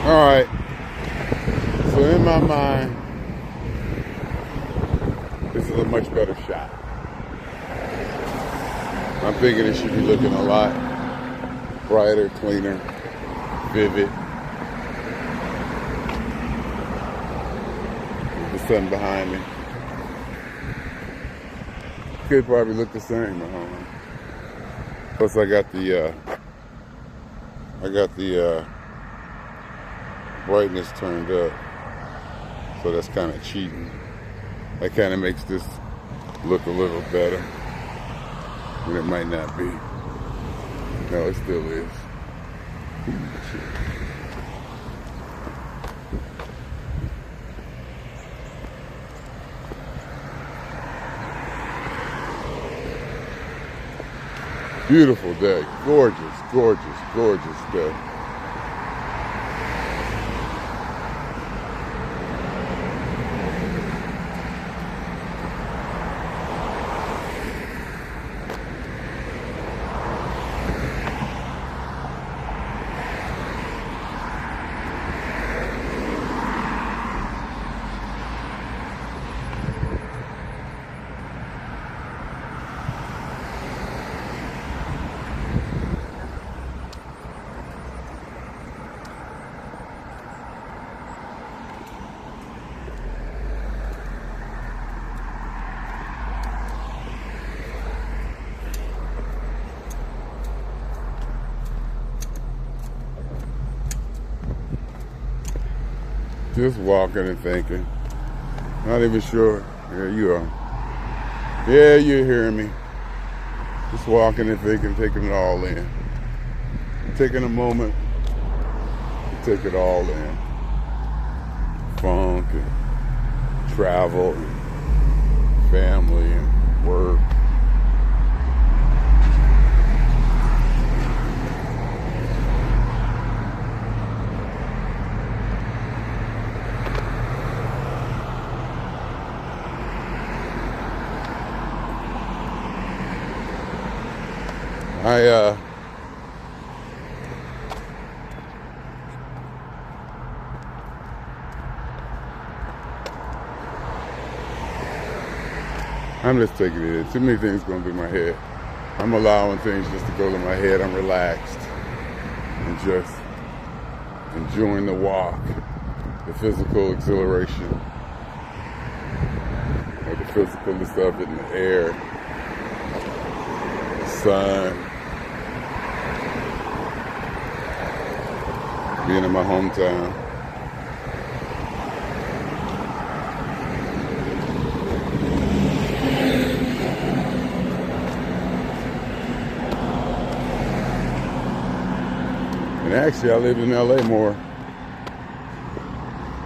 Alright, so in my mind, this is a much better shot. I'm thinking it should be looking a lot brighter, cleaner, vivid. The sun behind me. Could probably look the same at home. Plus I got the brightness turned up, so that's kind of cheating. That kind of makes this look a little better when it might not be. No, it still is. Beautiful day. Gorgeous, gorgeous, gorgeous day. Just walking and thinking. Not even sure. Yeah, you are. Yeah, you're hearing me. Just walking and thinking, taking it all in. Taking a moment to take it all in. Funk and travel and family and work. I'm just taking it in. Too many things going through my head. I'm allowing things just to go to my head. I'm relaxed and just enjoying the walk, the physical exhilaration, or the physical stuff in the air, the sun, being in my hometown. And actually, I lived in LA more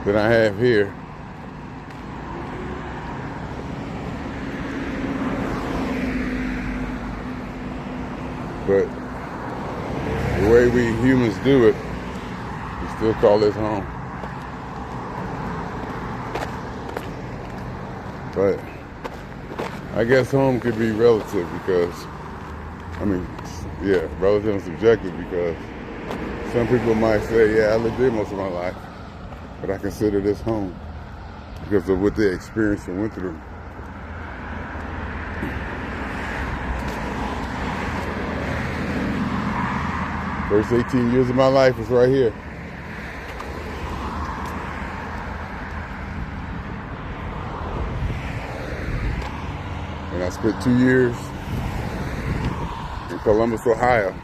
than I have here. But the way we humans do it, we still call this home. But I guess home could be relative because, relative and subjective because some people might say, yeah, I lived there most of my life, but I consider this home because of what they experienced and went through. First 18 years of my life was right here. And I spent 2 years in Columbus, Ohio.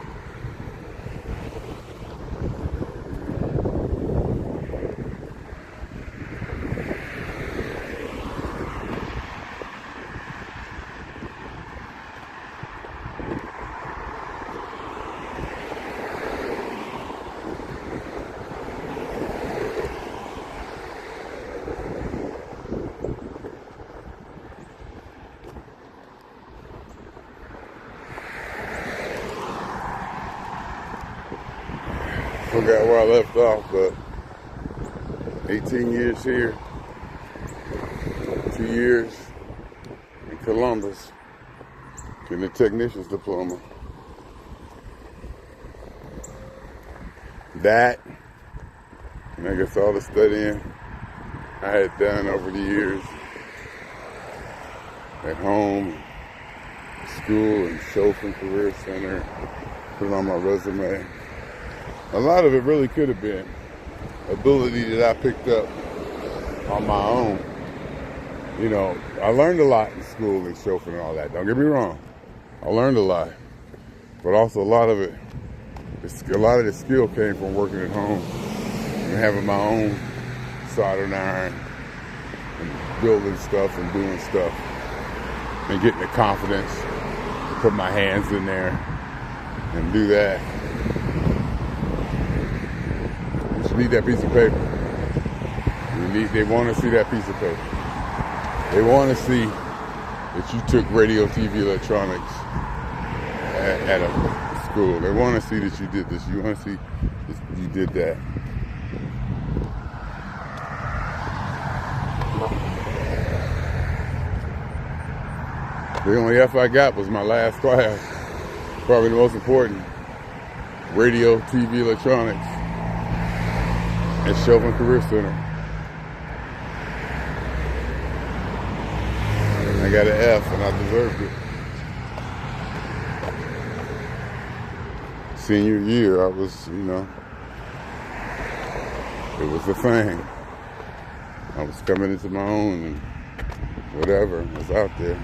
Forgot where I left off, but 18 years here, 2 years in Columbus, getting a technician's diploma. That And I guess all the studying I had done over the years at home, school, and Chauffeur Career Center, put it on my resume. A lot of it really could have been ability that I picked up on my own. You know, I learned a lot in school and chauffeur and all that. Don't get me wrong. I learned a lot. But also a lot of the skill came from working at home and having my own soldering iron and building stuff and doing stuff and getting the confidence to put my hands in there and do that. You just need that piece of paper. They want to see that piece of paper. They want to see that you took radio, TV, electronics at a school. They want to see that you did this. You want to see that you did that. The only F I got was my last class. Probably the most important. Radio, TV, electronics at Chauffeur Career Center. I got an F and I deserved it. Senior year, I was, you know, it was a thing. I was coming into my own and whatever was out there.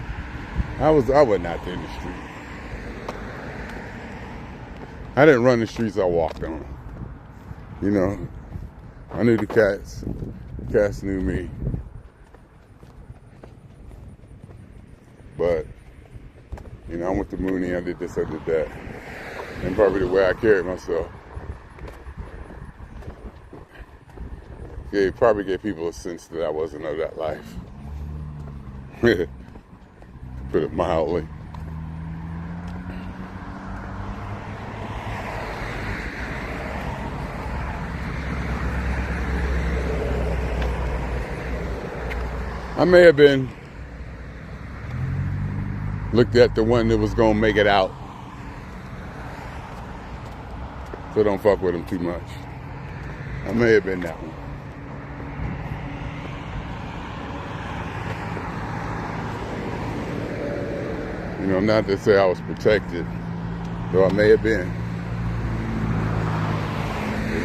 I wasn't out there in the street. I didn't run the streets, I walked on them. You know, I knew the cats. The cats knew me. But, you know, I went to Mooney, I did this, I did that. And probably the way I carried myself. It probably gave people a sense that I wasn't of that life. To put it mildly. I may have been looked at the one that was gonna make it out. So don't fuck with him too much. I may have been that one. You know, not to say I was protected, though I may have been.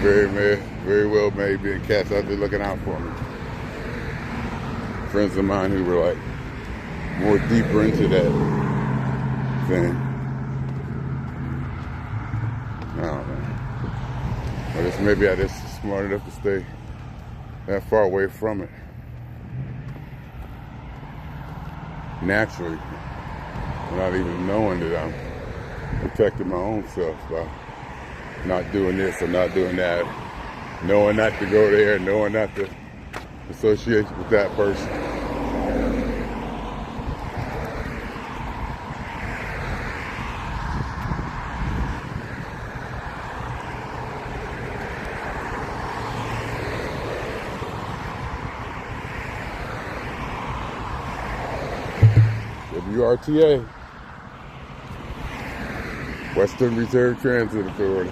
Very well may have been cats out there looking out for me. Friends of mine who were like more deeper into that thing. I don't know. I guess maybe I just smart enough to stay that far away from it. Naturally. Without even knowing that I'm protecting my own self by not doing this or not doing that. Knowing not to go there, knowing not to associate with that person. WRTA, Western Reserve Transit Authority.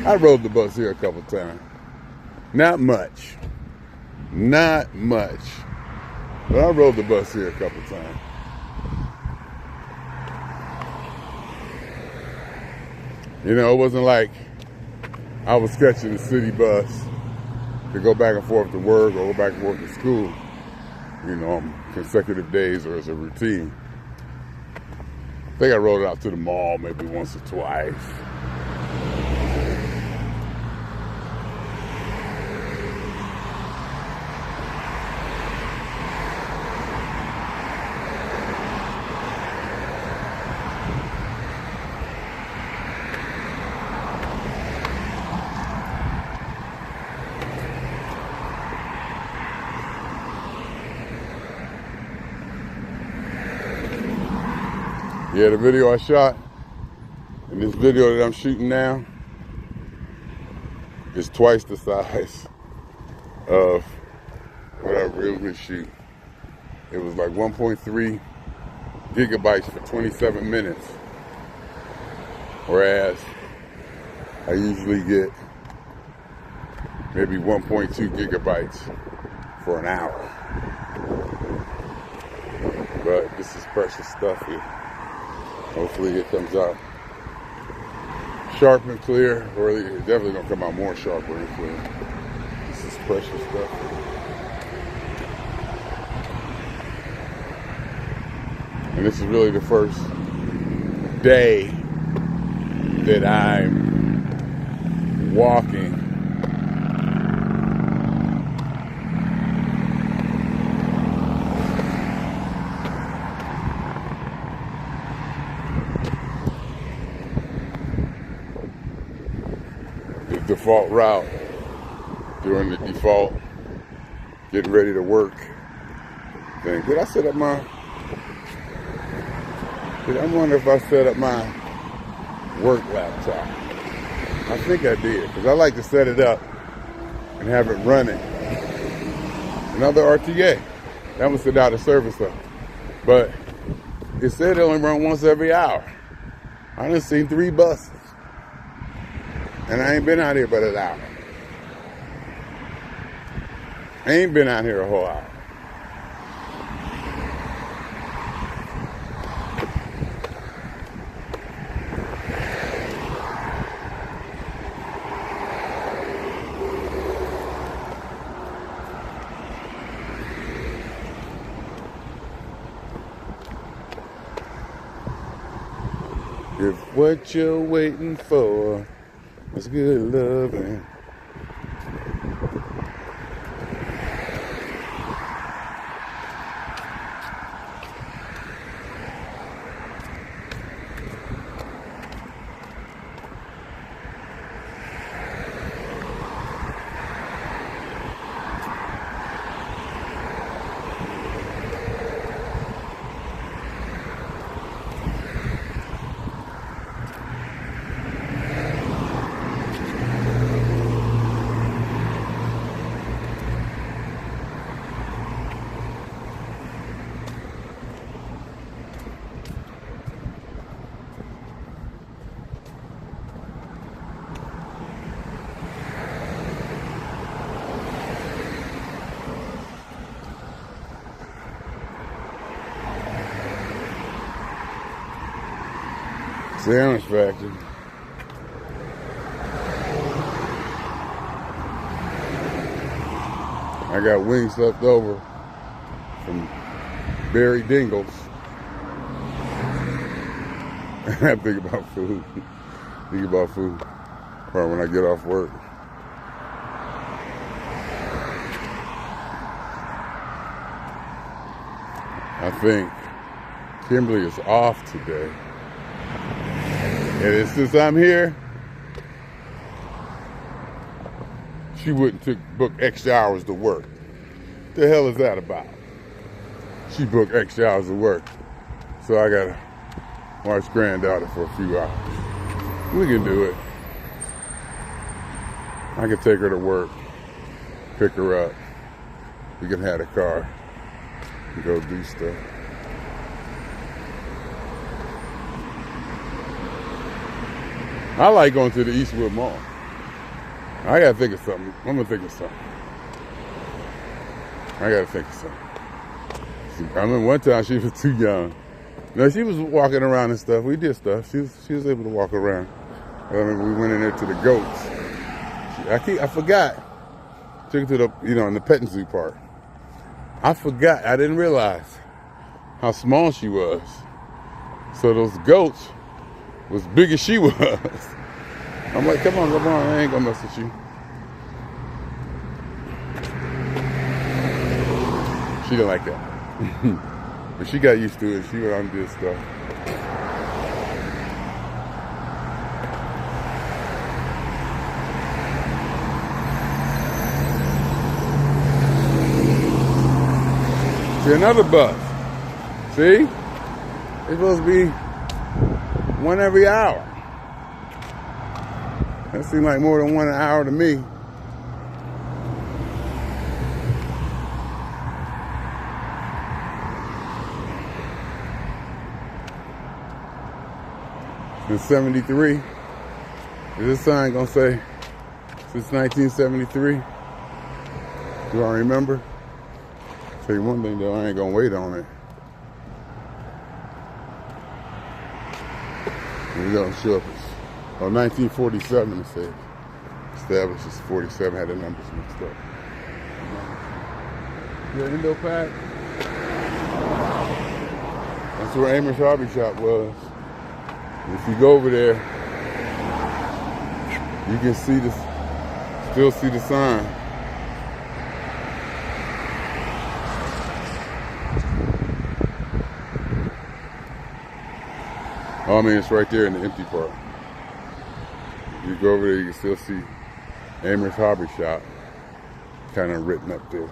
I rode the bus here a couple times. Not much. But I rode the bus here a couple times. You know, it wasn't like I was catching the city bus to go back and forth to work or go back and forth to school, you know, on consecutive days or as a routine. I think I rode it out to the mall maybe once or twice. Yeah, the video I shot and this video that I'm shooting now is twice the size of what I originally shoot. It was like 1.3 gigabytes for 27 minutes. Whereas I usually get maybe 1.2 gigabytes for an hour. But this is precious stuff here. Hopefully it comes out sharp and clear, or it's definitely gonna come out more sharper and clear. This is precious stuff. And this is really the first day that I'm walking the default route, doing the default getting ready to work thing. Did I set up my... I wonder if I set up my work laptop. I think I did, because I like to set it up and have it running. Another RTA. That was sit out of service though. But it said it only run once every hour. I done seen 3 buses. And I ain't been out here but an hour. I ain't been out here a whole hour. If what you're waiting for is good loving. Sandwich factory. I got wings left over from Barry Dingle's. I think about food. Think about food. Or when I get off work. I think Kimberly is off today. And since I'm here, she wouldn't book extra hours to work. The hell is that about? She booked extra hours of work. So I gotta watch granddaughter for a few hours. We can do it. I can take her to work, pick her up. We can have a car and go do stuff. I like going to the Eastwood Mall. I gotta think of something. I'm gonna think of something. I gotta think of something. I remember one time she was too young. No, she was walking around and stuff. We did stuff. She was able to walk around. I remember we went in there to the goats. I forgot. Took her to the, in the petting zoo part. I forgot. I didn't realize how small she was. So those goats was big as she was. I'm like, come on, I ain't gonna mess with you. She didn't like that. But she got used to it. She went on and did stuff. See, another bus. See? It's supposed to be one every hour. That seemed like more than 1 hour to me. Since 73. Is this sign gonna say since 1973. Do I remember? Tell you one thing though, I ain't gonna wait on it. It don't show up as, 1947 it says. Established as 47, had the numbers mixed up. Your Indo-Pac? That's where Amherst Hobby Shop was. If you go over there, you can see still see the sign. Oh, I mean, it's right there in the empty part. If you go over there, you can still see Amherst Hobby Shop kind of written up there.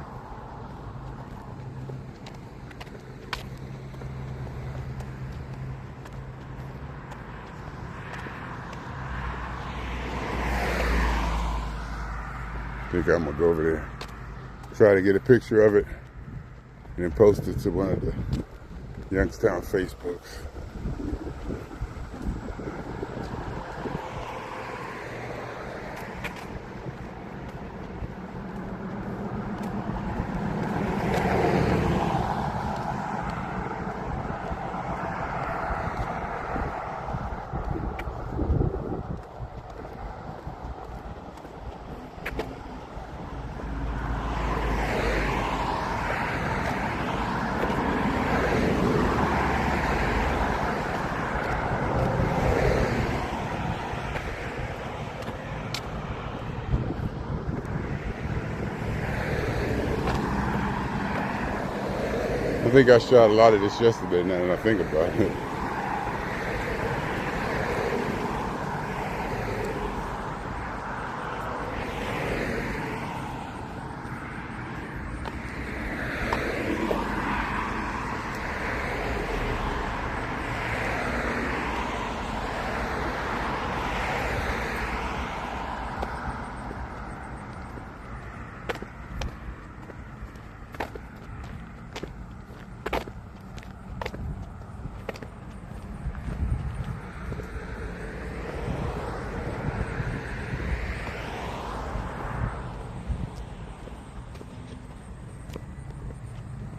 I think I'm gonna go over there, try to get a picture of it, and then post it to one of the Youngstown Facebooks. I think I shot a lot of this yesterday now that I think about it.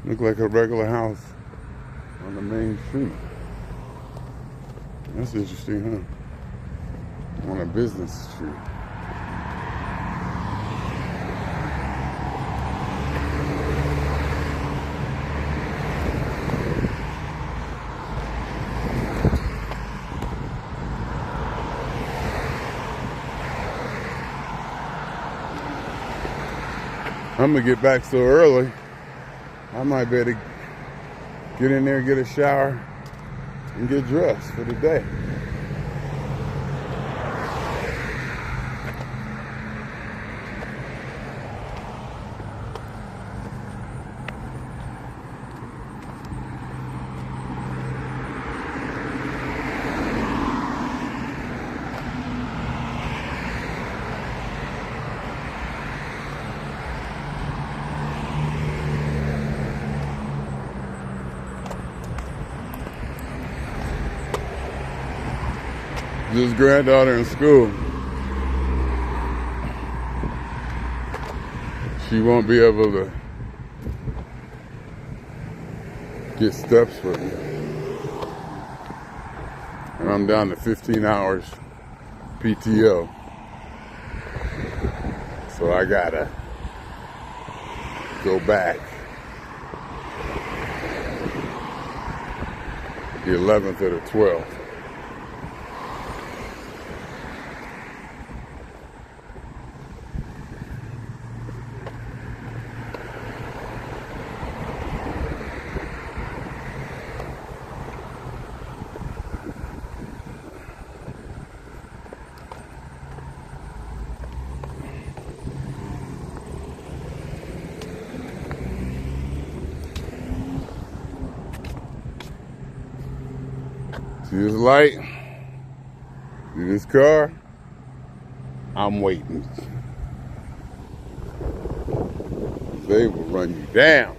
Look like a regular house on the main street. That's interesting, huh? On a business street. I'm gonna get back so early, I might better get in there, get a shower, and get dressed for the day. This granddaughter in school. She won't be able to get steps with me. And I'm down to 15 hours PTO. So I gotta go back the 11th or the 12th. See this light? See this car? I'm waiting. They will run you down.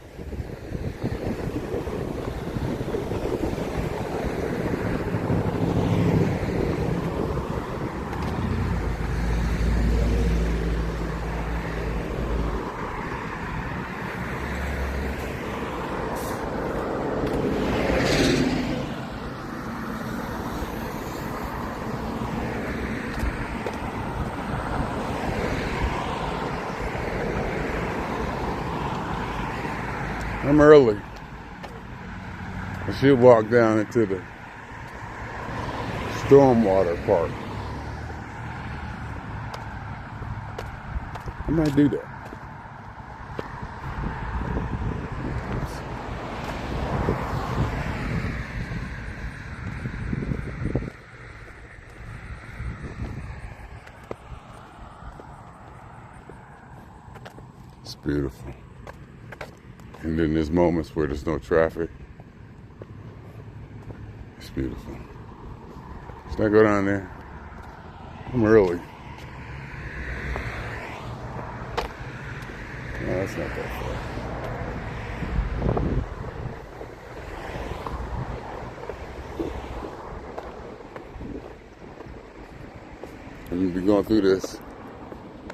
I'm early. I should walk down into the stormwater park. I might do that. It's beautiful. And then there's moments where there's no traffic. It's beautiful. Should I go down there? I'm early. No, that's not that far. I'm gonna be going through this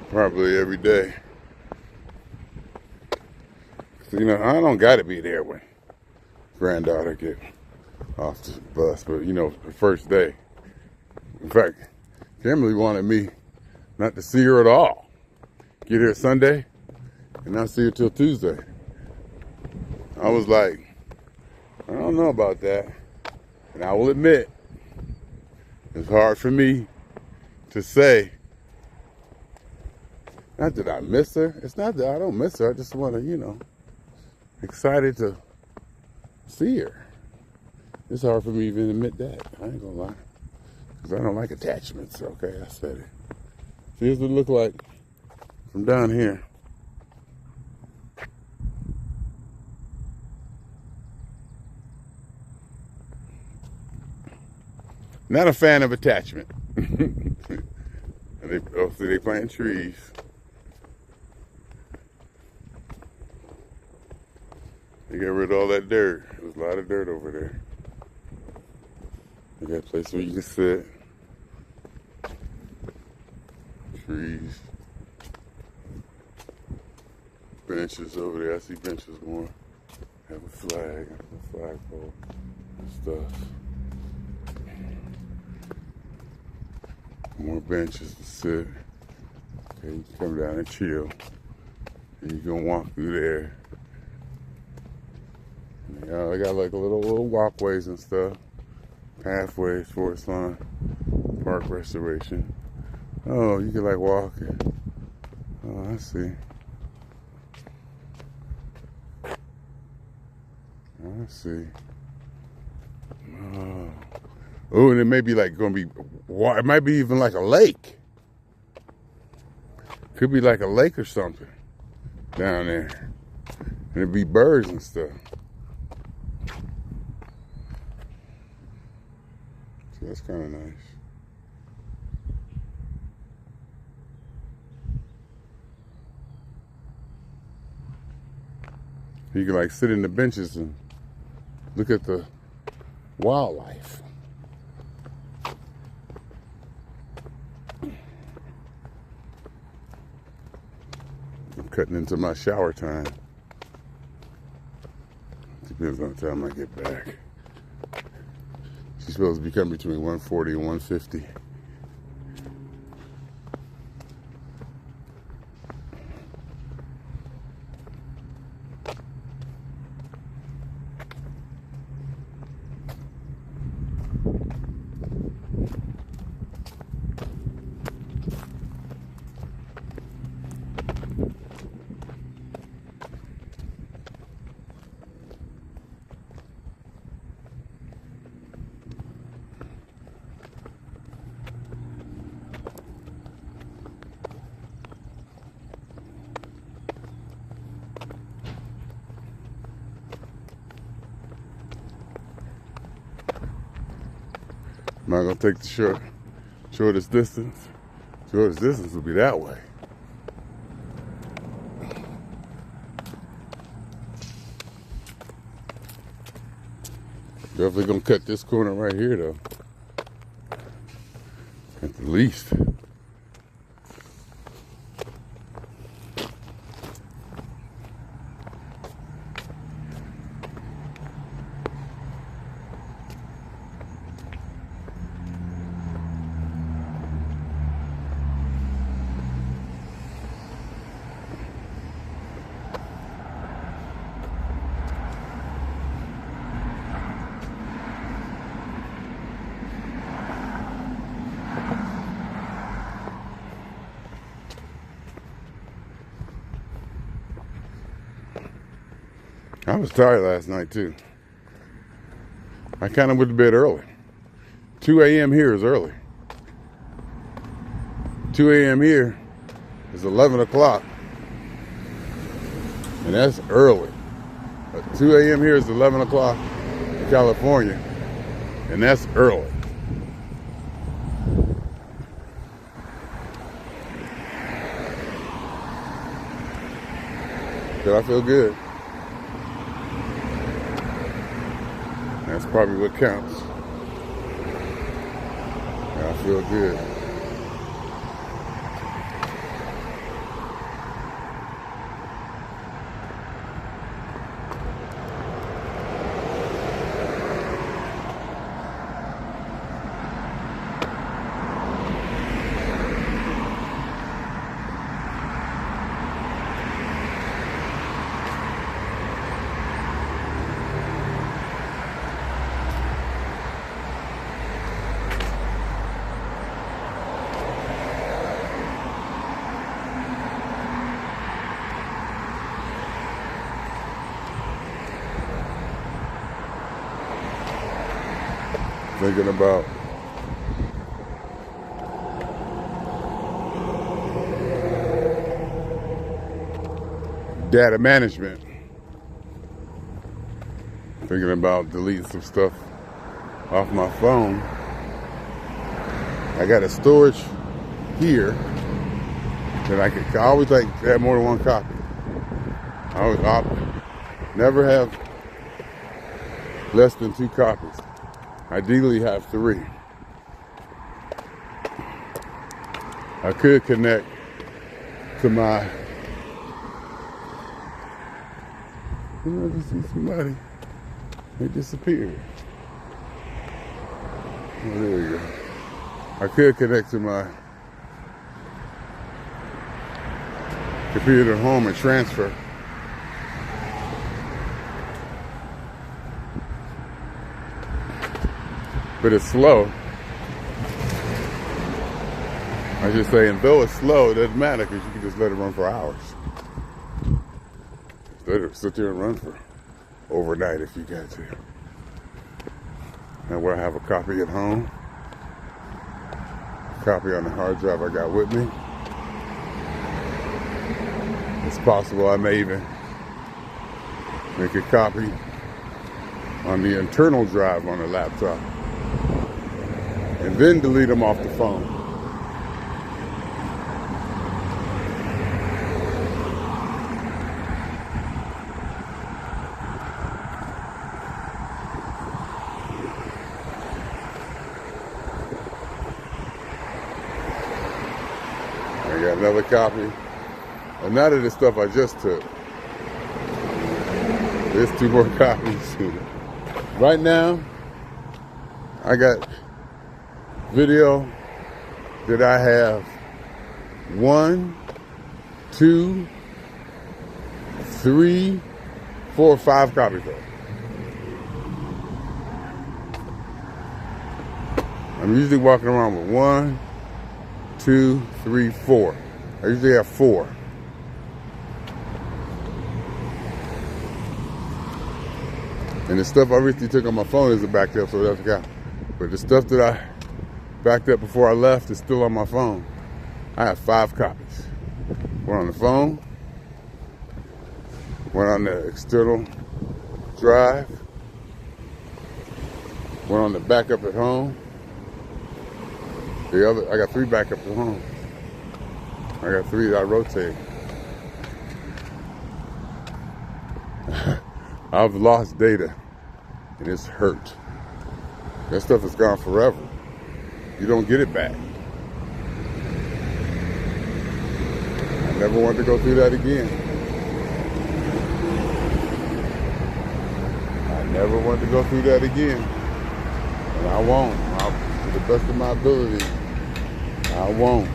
probably every day. You know, I don't gotta be there when granddaughter get off the bus, but you know, the first day. In fact, Kimberly wanted me not to see her at all. Get here Sunday and not see her till Tuesday. I was like, I don't know about that. And I will admit, it's hard for me to say, not that I miss her. It's not that I don't miss her. I just want to, you know, excited to see her. It's hard for me to even admit that. I ain't gonna lie. Because I don't like attachments. Okay, I said it. So here's what it look like from down here. Not a fan of attachment. See, they plant trees. They got rid of all that dirt. There's a lot of dirt over there. They got a place where you can sit. Trees. Benches over there. I see benches more. Have a flag. A flagpole and stuff. More benches to sit. Okay, you can come down and chill. And you can walk through there. And they got like little walkways and stuff. Pathways, forest lawn, park restoration. Oh, you can like walk. Oh, I see. I see. Oh, and it may be like going to be, it might be even like a lake. Could be like a lake or something down there. And it'd be birds and stuff. So that's kind of nice. You can like sit in the benches and look at the wildlife. I'm cutting into my shower time. Depends on the time I get back. She's supposed to be coming between 140 and 150. Am I gonna take the shortest distance? Shortest distance will be that way. Definitely gonna cut this corner right here though. At the least. I was tired last night too. I kind of went to bed early. 2 a.m. here is early. 2 a.m. here is 11 o'clock. And that's early. 2 a.m. here is 11 o'clock in California. And that's early. But I feel good. That's probably what counts. I feel good. Thinking about data management. Thinking about deleting some stuff off my phone. I got a storage here that I always like to have more than one copy. I never have less than 2 copies. Ideally have 3. I could connect to my, I just see somebody, they disappeared. Oh, there we go. I could connect to my computer at home and transfer. But it's slow. I just say, and though it's slow, it doesn't matter because you can just let it run for hours. Let it sit there and run for overnight if you got to. And where I have a copy at home, a copy on the hard drive I got with me. It's possible I may even make a copy on the internal drive on the laptop. And then delete them off the phone. I got another copy. And none of the stuff I just took. There's 2 more copies. Right now, I got video that I have 1, 2, 3, 4, 5 copies of. I'm usually walking around with 1, 2, 3, 4. I usually have 4. And the stuff I recently took on my phone isn't backed up, so that's got. But the stuff that I backed up before I left is still on my phone. I have 5 copies. 1 on the phone, 1 on the external drive, 1 on the backup at home. The other, I got 3 backups at home. I got 3 that I rotate. I've lost data, and it's hurt. That stuff is gone forever. You don't get it back. I never want to go through that again. I never want to go through that again. And I won't. To the best of my ability, I won't.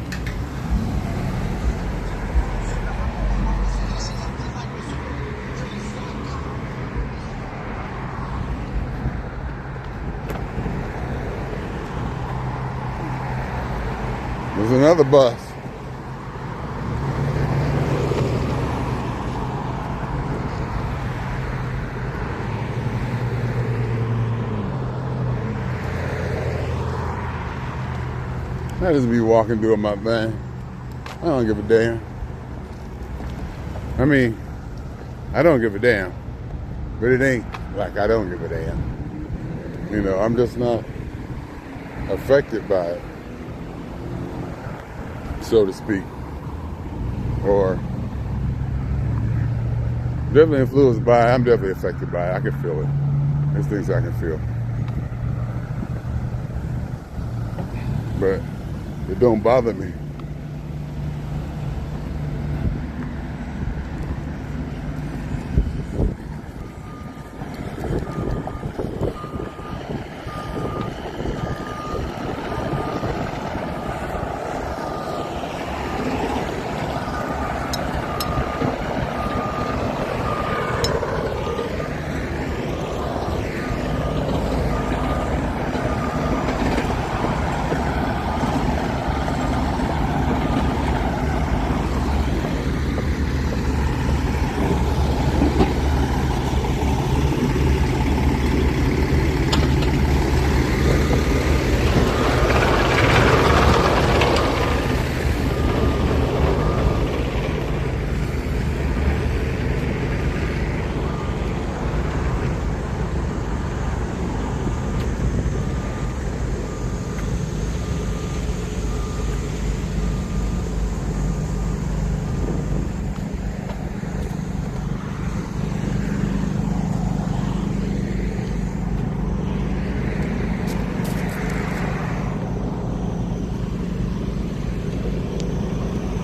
There's another bus. I just be walking doing my thing. I don't give a damn. I mean, I don't give a damn. But it ain't like I don't give a damn. You know, I'm just not affected by it, so to speak. Or definitely influenced by it. I'm definitely affected by it. I can feel it. There's things I can feel. But it don't bother me.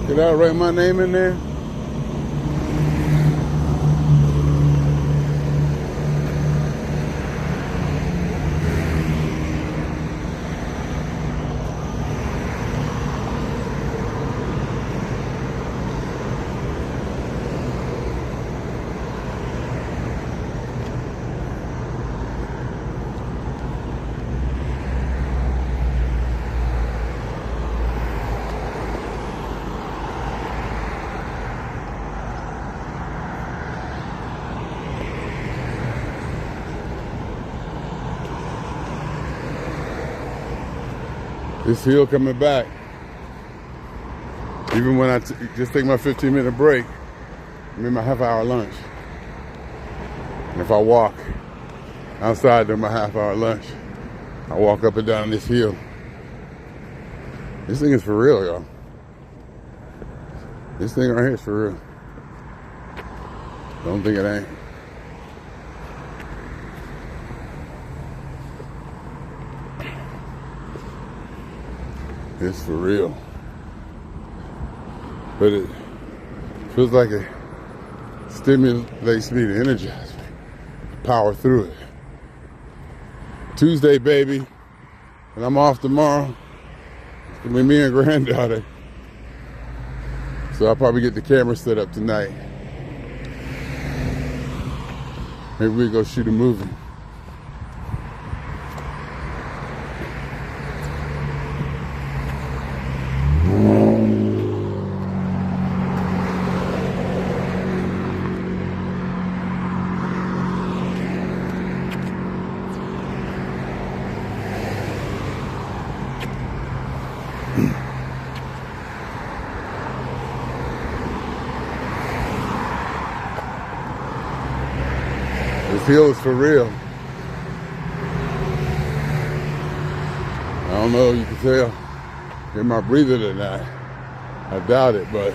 Did I write my name in there? This hill coming back. Even when I just take my 15-minute break, I'm in my half-hour lunch. And if I walk outside during my half-hour lunch, I walk up and down this hill. This thing is for real, y'all. This thing right here is for real. Don't think it ain't. It's for real. But it feels like it stimulates me to energize me, to power through it. Tuesday, baby, and I'm off tomorrow. It's gonna be me and granddaughter. So I'll probably get the camera set up tonight. Maybe we go shoot a movie. This hill is for real. I don't know if you can tell in my breathing or not. I doubt it, but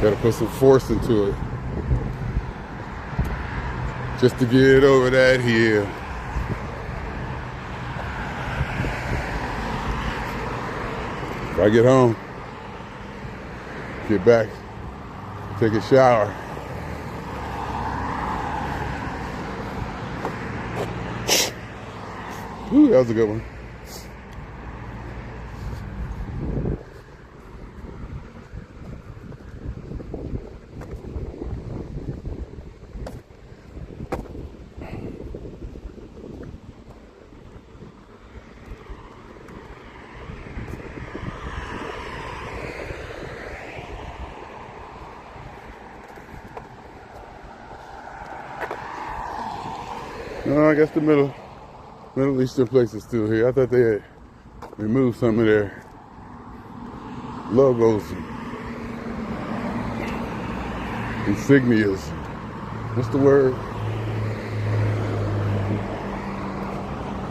gotta put some force into it just to get over that hill. If I get home, get back, take a shower. Ooh, that was a good one. No, I guess the Middle Eastern place is still here. I thought they had remove some of their logos, insignias. What's the word?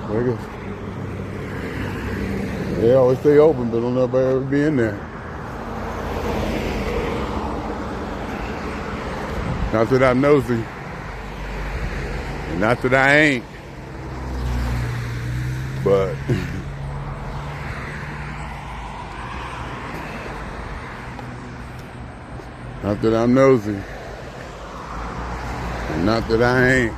I guess. They always stay open, but don't nobody ever be in there. Not that I'm nosy, and not that I ain't, but not that I'm nosy, and not that I ain't.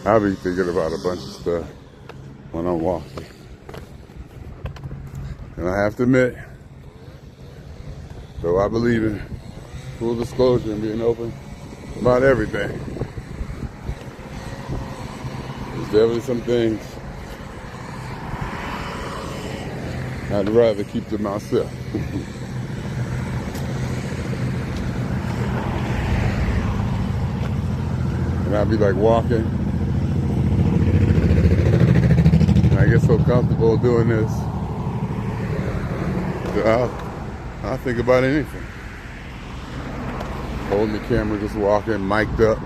I'll be thinking about a bunch of stuff when I'm walking. And I have to admit, though I believe in full disclosure and being open about everything, there's definitely some things I'd rather keep to myself. And I'd be like walking, and I get so comfortable doing this that I'll think about anything. Holding the camera, just walking, mic'd up.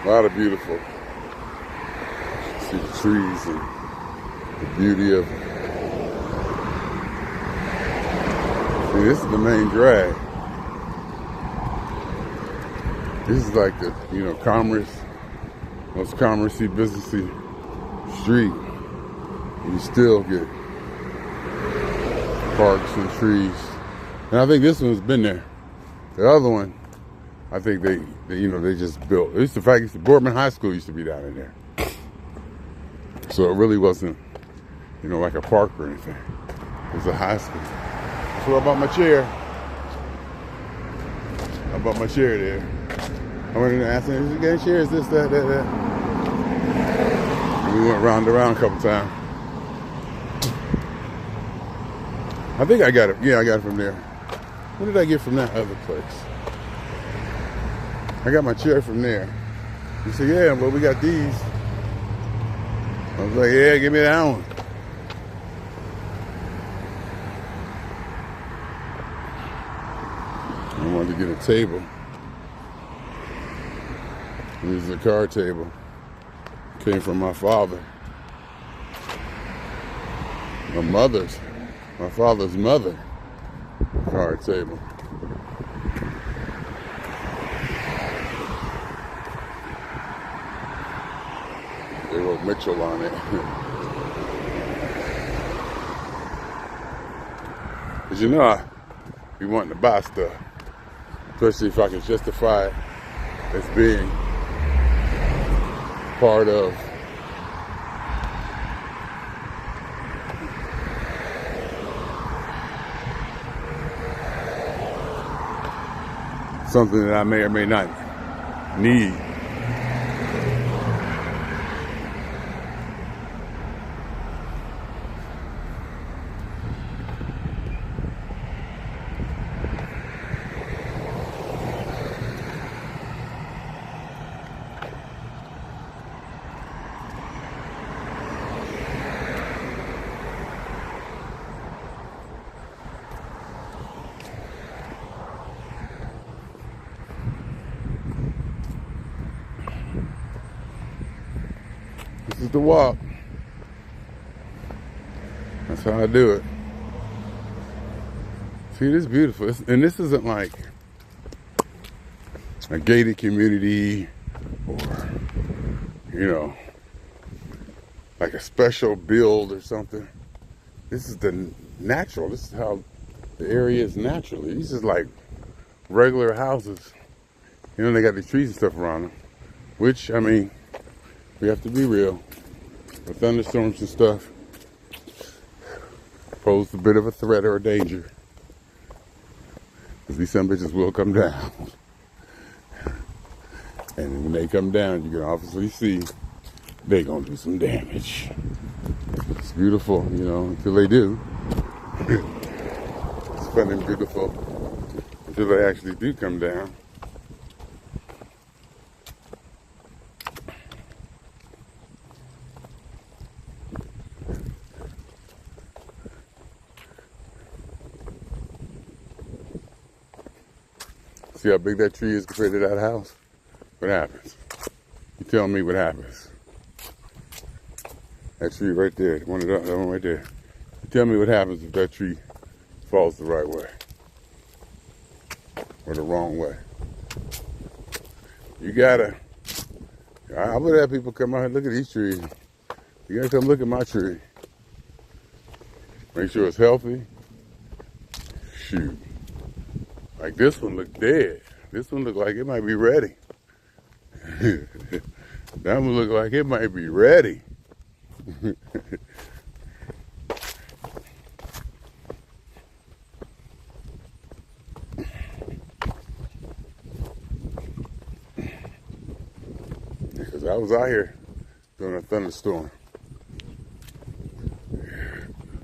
A lot of beautiful. See the trees and the beauty of it. See, this is the main drag. This is like the, most commerce-y, businessy street. You still get parks and trees. And I think this one's been there. The other one, I think they just built. It's the fact that Boardman High School used to be down in there. So it really wasn't, like a park or anything. It was a high school. So I bought my chair. There. I went in there and asked him, "Is you got chairs? This, that, that, that." And we went round and around a couple times. I think I got it. Yeah, I got it from there. What did I get from that other place? I got my chair from there. He said, "Yeah, well, we got these." I was like, "Yeah, give me that one." I wanted to get a table. This is a card table. Came from my father. My father's mother. Card table. They wrote Mitchell on it. Because I be wanting to buy stuff. Especially if I can justify it as being part of something that I may or may not need. This is the walk. That's how I do it. See, this is beautiful. And this isn't like a gated community or, you know, like a special build or something. This is the natural. This is how the area is naturally. These is like regular houses. You know, they got the trees and stuff around them. Which, I mean, we have to be real. The thunderstorms and stuff pose a bit of a threat or a danger. Because these some bitches will come down. And when they come down, you can obviously see they gonna do some damage. It's beautiful, you know, until they do. It's fun and beautiful until they actually do come down. See how big that tree is compared to that house? What happens? You tell me what happens. That tree right there, that one right there. You tell me what happens if that tree falls the right way or the wrong way. You gotta, I would have people come out and look at these trees. You gotta come look at my tree. Make sure it's healthy. Shoot. Like this one look dead. This one look like it might be ready. That one look like it might be ready. Because I was out here during a thunderstorm.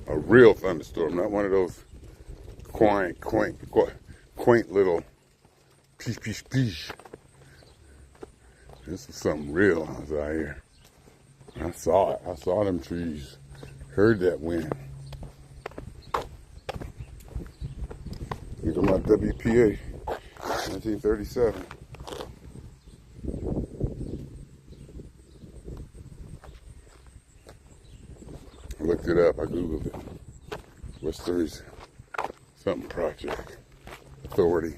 A real thunderstorm, not one of those quaint little peach. This was something real. I was out here. I saw it. I saw them trees. Heard that wind. Look at my WPA, 1937. I looked it up. I Googled it. What's the reason? Something project. Authority.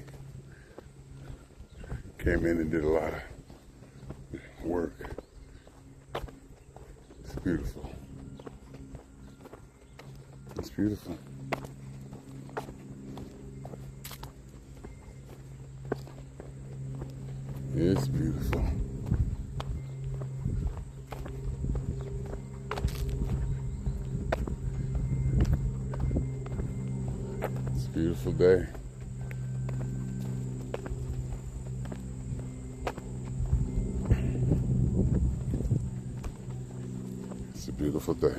Came in and did a lot of work. It's beautiful. It's beautiful. It's beautiful. It's a beautiful day. It's a beautiful day.